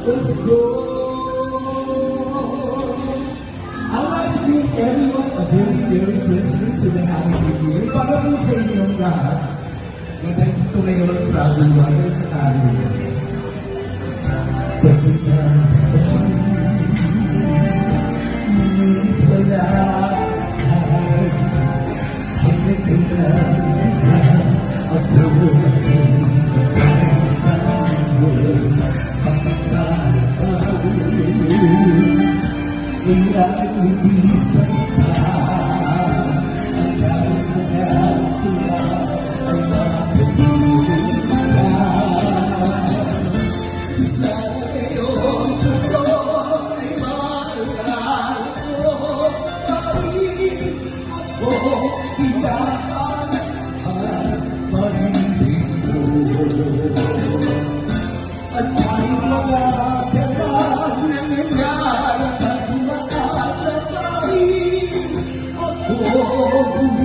Pasko. I'd like to greet everyone a very, very Christmas to the Happy New Year. Para po sa inyong lahat na nandito ngayon sa buhay ng katalo. Pasko na ngunit wala hanggang na ako ang sa'yo. Kaya lumisan pa ang kailangan ko ay makapiling ka. Sana ngayong Pasko ay maalala ko kahit ako hinahan at pag-ibig mo. At kahit mga kailangan nangyayari ako